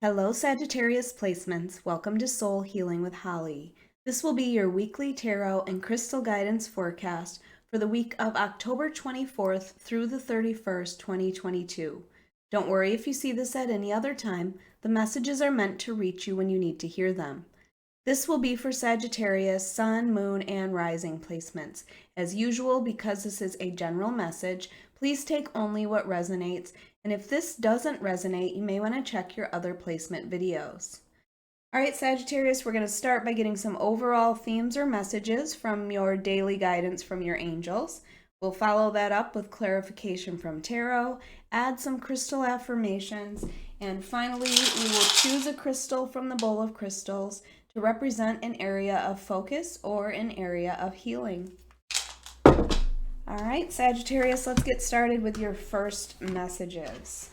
Hello, Sagittarius placements. Welcome to Soul Healing with Holly. This will be your weekly tarot and crystal guidance forecast for the week of October 24th through the 31st, 2022. Don't worry if you see this at any other time. The messages are meant to reach you when you need to hear them. This will be for Sagittarius, Sun, Moon, and Rising placements. As usual, because this is a general message, please take only what resonates, and if this doesn't resonate, you may want to check your other placement videos. All right, Sagittarius, we're going to start by getting some overall themes or messages from your daily guidance from your angels. We'll follow that up with clarification from tarot, add some crystal affirmations, and finally, we will choose a crystal from the bowl of crystals to represent an area of focus or an area of healing. All right, Sagittarius, let's get started with your first messages.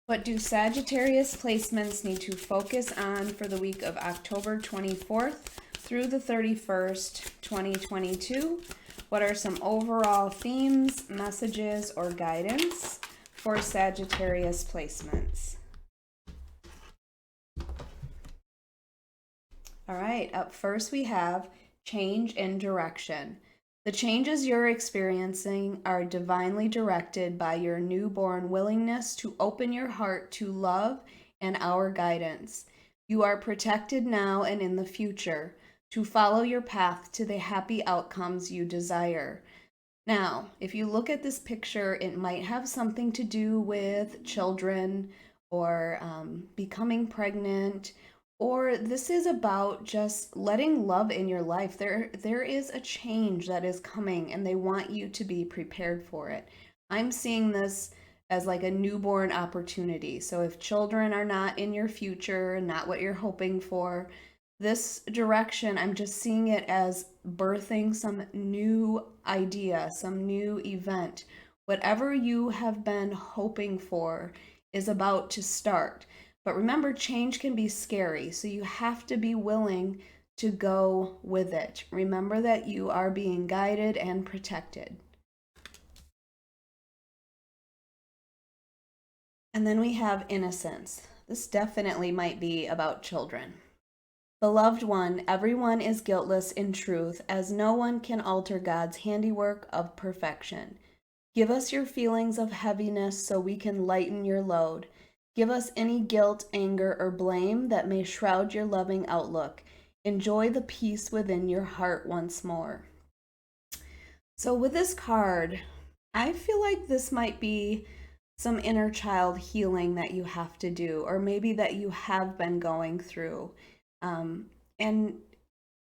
What do Sagittarius placements need to focus on for the week of October 24th through the 31st, 2022? What are some overall themes, messages, or guidance for Sagittarius placements? All right, up first we have change in direction. The changes you're experiencing are divinely directed by your newborn willingness to open your heart to love and our guidance. You are protected now and in the future to follow your path to the happy outcomes you desire. Now, if you look at this picture, it might have something to do with children or becoming pregnant, or this is about just letting love in your life. There is a change that is coming and they want you to be prepared for it. I'm seeing this as like a newborn opportunity. So if children are not in your future, not what you're hoping for, this direction, I'm just seeing it as birthing some new idea, some new event. Whatever you have been hoping for is about to start. But remember, change can be scary, so you have to be willing to go with it. Remember that you are being guided and protected. And then we have innocence. This definitely might be about children. Beloved one, everyone is guiltless in truth, as no one can alter God's handiwork of perfection. Give us your feelings of heaviness so we can lighten your load. Give us any guilt, anger, or blame that may shroud your loving outlook. Enjoy the peace within your heart once more. So with this card, I feel like this might be some inner child healing that you have to do, or maybe that you have been going through. And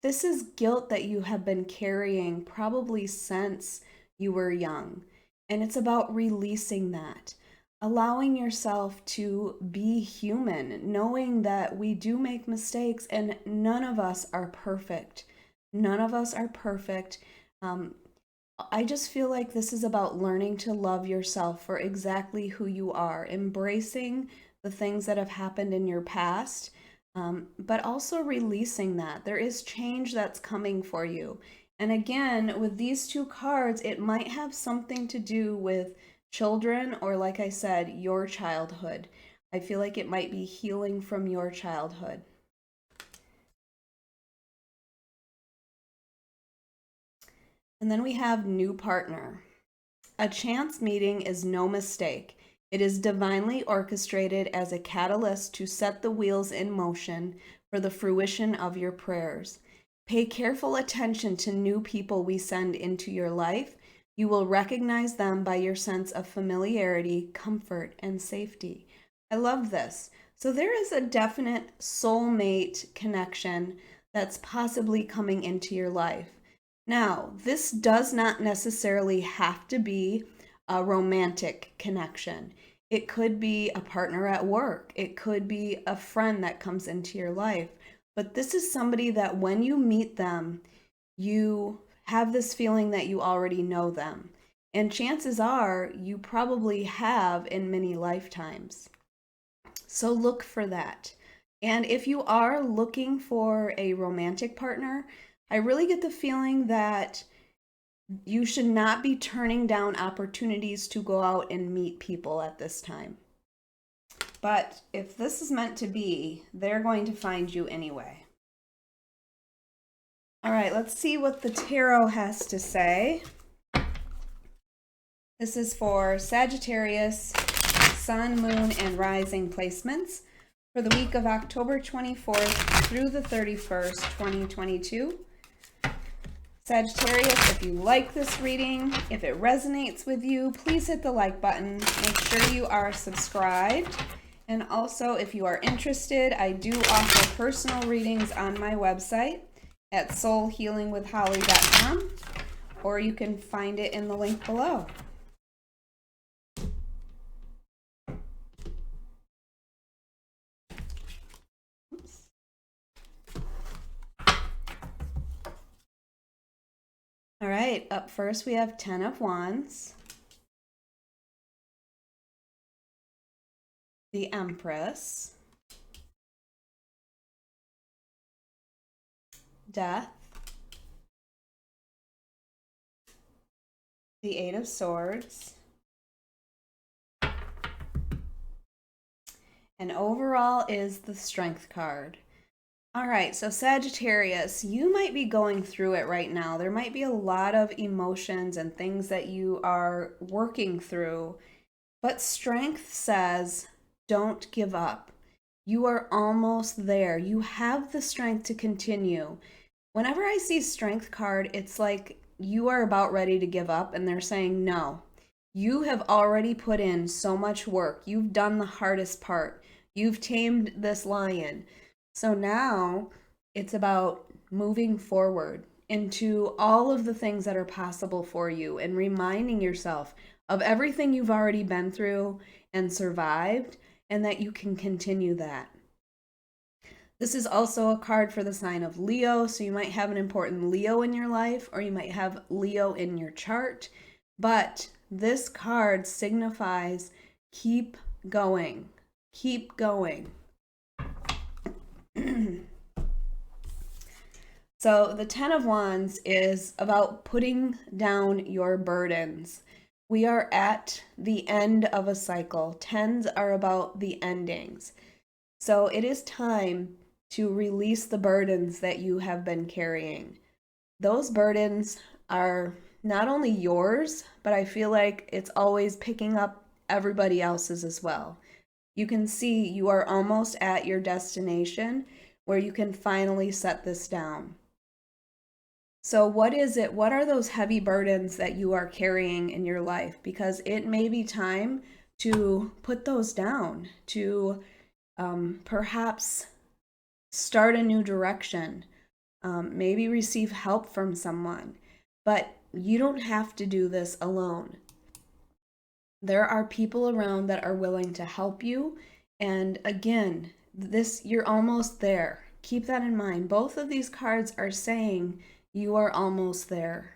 this is guilt that you have been carrying probably since you were young. And it's about releasing that, allowing yourself to be human, knowing that we do make mistakes and none of us are perfect. None of us are perfect. I just feel like this is about learning to love yourself for exactly who you are, embracing the things that have happened in your past, but also releasing that. There is change that's coming for you. And again, with these two cards, it might have something to do with children or, like I said, your childhood. I feel like it might be healing from your childhood. And then we have new partner. A chance meeting is no mistake. It is divinely orchestrated as a catalyst to set the wheels in motion for the fruition of your prayers. Pay careful attention to new people we send into your life. You will recognize them by your sense of familiarity, comfort, and safety. I love this. So there is a definite soulmate connection that's possibly coming into your life. Now, this does not necessarily have to be a romantic connection. It could be a partner at work. It could be a friend that comes into your life. But this is somebody that when you meet them, you have this feeling that you already know them. And chances are you probably have in many lifetimes. So look for that. And if you are looking for a romantic partner, I really get the feeling that you should not be turning down opportunities to go out and meet people at this time. But if this is meant to be, they're going to find you anyway. All right, let's see what the tarot has to say. This is for Sagittarius, Sun, Moon, and Rising placements for the week of October 24th through the 31st, 2022. Sagittarius, if you like this reading, if it resonates with you, please hit the like button. Make sure you are subscribed. And also, if you are interested, I do offer personal readings on my website at soulhealingwithholly.com, or you can find it in the link below. All right, up first we have 10 of Wands, the Empress, Death, the Eight of Swords, and overall is the Strength card. All right, so Sagittarius, you might be going through it right now. There might be a lot of emotions and things that you are working through, but Strength says, don't give up. You are almost there. You have the strength to continue. Whenever I see Strength card, it's like you are about ready to give up, and they're saying, no, you have already put in so much work. You've done the hardest part. You've tamed this lion. So now it's about moving forward into all of the things that are possible for you and reminding yourself of everything you've already been through and survived, and that you can continue that. This is also a card for the sign of Leo, so you might have an important Leo in your life, or you might have Leo in your chart, but this card signifies keep going, keep going. So the 10 of Wands is about putting down your burdens. We are at the end of a cycle. Tens are about the endings. So it is time to release the burdens that you have been carrying. Those burdens are not only yours, but I feel like it's always picking up everybody else's as well. You can see you are almost at your destination where you can finally set this down. So what is it? What are those heavy burdens that you are carrying in your life? Because it may be time to put those down, to perhaps start a new direction, maybe receive help from someone. But you don't have to do this alone. There are people around that are willing to help you. And again, you're almost there. Keep that in mind. Both of these cards are saying you are almost there.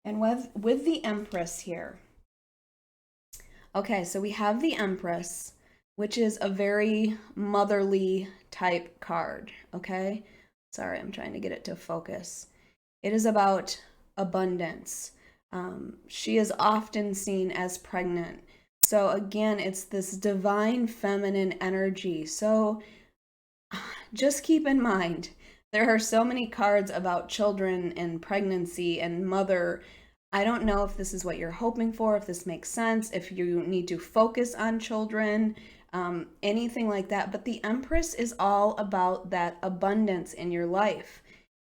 And with the Empress here. Okay, so we have the Empress, which is a very motherly type card, okay? Sorry, I'm trying to get it to focus. It is about abundance. She is often seen as pregnant. So again, it's this divine feminine energy. So just keep in mind, there are so many cards about children and pregnancy and mother. I don't know if this is what you're hoping for, if this makes sense, if you need to focus on children, anything like that. But the Empress is all about that abundance in your life.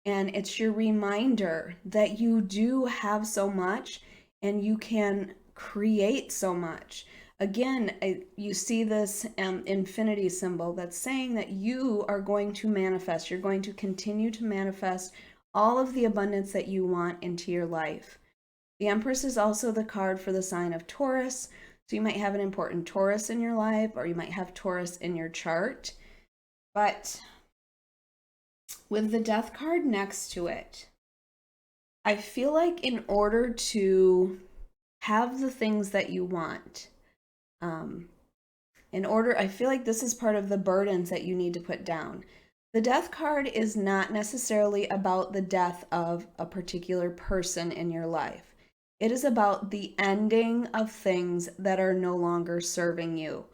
And it's your reminder that you do have so much and you can create so much. Again, you see this infinity symbol that's saying that you are going to manifest. You're going to continue to manifest all of the abundance that you want into your life. The Empress is also the card for the sign of Taurus. So you might have an important Taurus in your life, or you might have Taurus in your chart. But with the Death card next to it, I feel like in order to have the things that you want, I feel like this is part of the burdens that you need to put down. The Death card is not necessarily about the death of a particular person in your life. It is about the ending of things that are no longer serving you.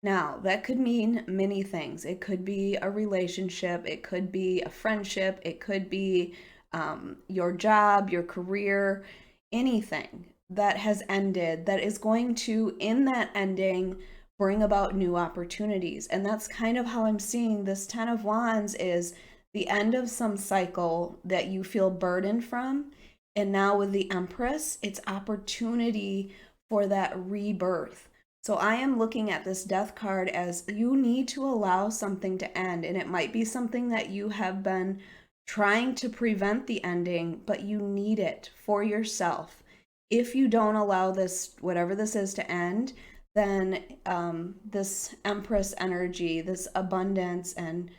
Now, that could mean many things. It could be a relationship, it could be a friendship, it could be your job, your career, anything that has ended that is going to, in that ending, bring about new opportunities. And that's kind of how I'm seeing this Ten of Wands is the end of some cycle that you feel burdened from. And now with the Empress, it's opportunity for that rebirth. So I am looking at this death card as you need to allow something to end. And it might be something that you have been trying to prevent the ending, but you need it for yourself. If you don't allow this, whatever this is, to end, then this Empress energy, this abundance and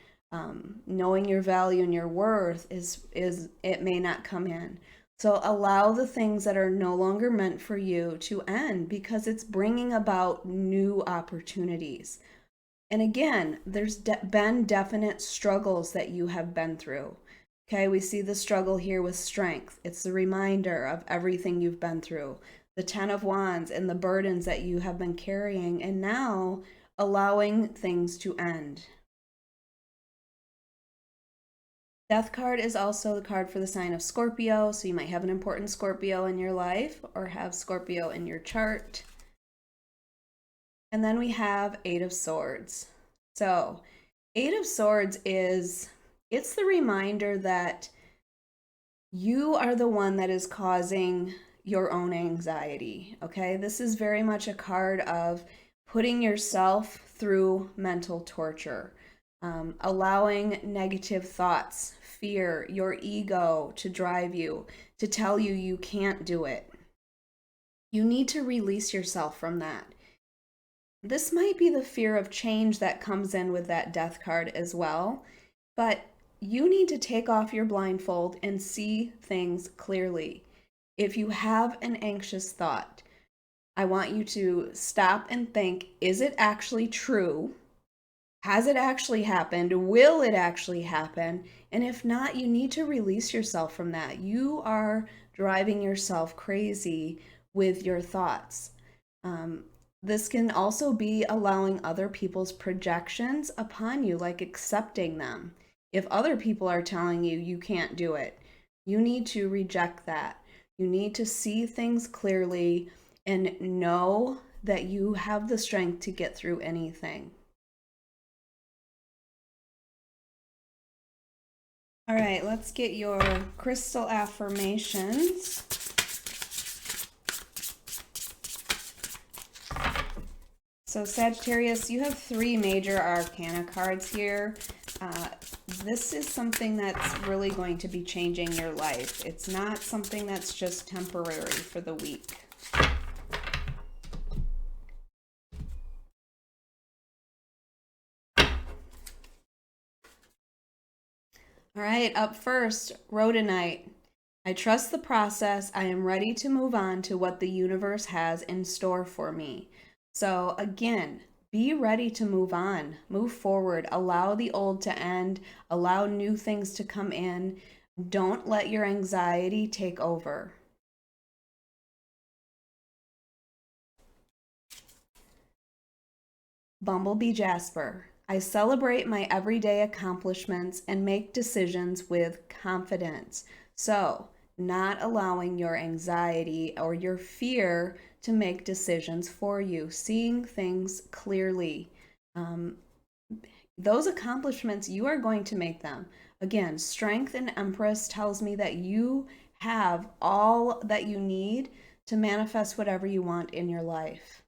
knowing your value and your worth is it may not come in. So allow the things that are no longer meant for you to end because it's bringing about new opportunities. And again, there's been definite struggles that you have been through. Okay, we see the struggle here with strength. It's the reminder of everything you've been through, the Ten of Wands and the burdens that you have been carrying, and now allowing things to end. Death card is also the card for the sign of Scorpio, so you might have an important Scorpio in your life or have Scorpio in your chart. And then we have Eight of Swords. So Eight of Swords it's the reminder that you are the one that is causing your own anxiety, okay? This is very much a card of putting yourself through mental torture, allowing negative thoughts, fear, your ego to drive you, to tell you you can't do it. You need to release yourself from that. This might be the fear of change that comes in with that death card as well, but you need to take off your blindfold and see things clearly. If you have an anxious thought, I want you to stop and think, is it actually true? Has it actually happened? Will it actually happen? And if not, you need to release yourself from that. You are driving yourself crazy with your thoughts. This can also be allowing other people's projections upon you, like accepting them. If other people are telling you you can't do it, you need to reject that. You need to see things clearly and know that you have the strength to get through anything. All right, let's get your crystal affirmations. So Sagittarius, you have 3 major arcana cards here. This is something that's really going to be changing your life. It's not something that's just temporary for the week. All right, up first, Rhodonite. I trust the process. I am ready to move on to what the universe has in store for me. So again, be ready to move on, move forward, allow the old to end, allow new things to come in. Don't let your anxiety take over. Bumblebee Jasper. I celebrate my everyday accomplishments and make decisions with confidence. So, not allowing your anxiety or your fear to make decisions for you, seeing things clearly. Those accomplishments, you are going to make them. Again, Strength and Empress tells me that you have all that you need to manifest whatever you want in your life.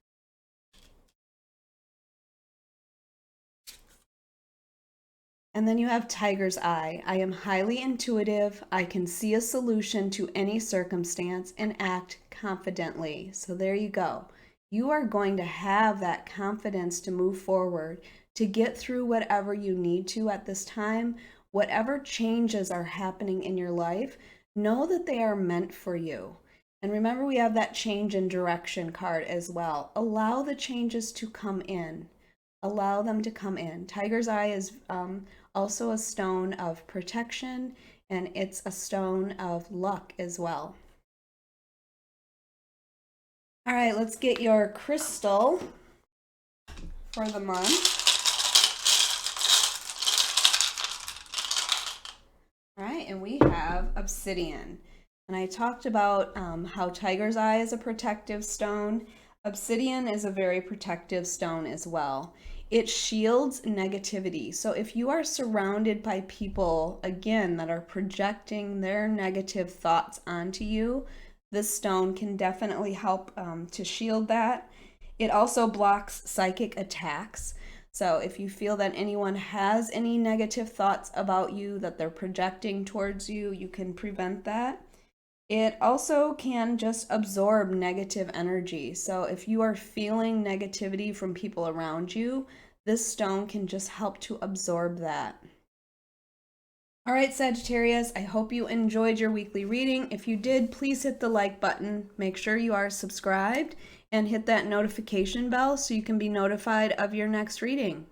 And then you have Tiger's Eye. I am highly intuitive. I can see a solution to any circumstance and act confidently. So there you go. You are going to have that confidence to move forward, to get through whatever you need to at this time. Whatever changes are happening in your life, know that they are meant for you. And remember, we have that change in direction card as well. Allow the changes to come in. Allow them to come in. Tiger's Eye is also a stone of protection, and it's a stone of luck as well. All right, let's get your crystal for the month. All right, and we have obsidian. And I talked about how tiger's eye is a protective stone. Obsidian is a very protective stone as well. It shields negativity. So if you are surrounded by people, again, that are projecting their negative thoughts onto you, this stone can definitely help to shield that. It also blocks psychic attacks. So if you feel that anyone has any negative thoughts about you that they're projecting towards you, you can prevent that. It also can just absorb negative energy. So if you are feeling negativity from people around you, this stone can just help to absorb that. All right, Sagittarius, I hope you enjoyed your weekly reading. If you did, please hit the like button. Make sure you are subscribed and hit that notification bell so you can be notified of your next reading.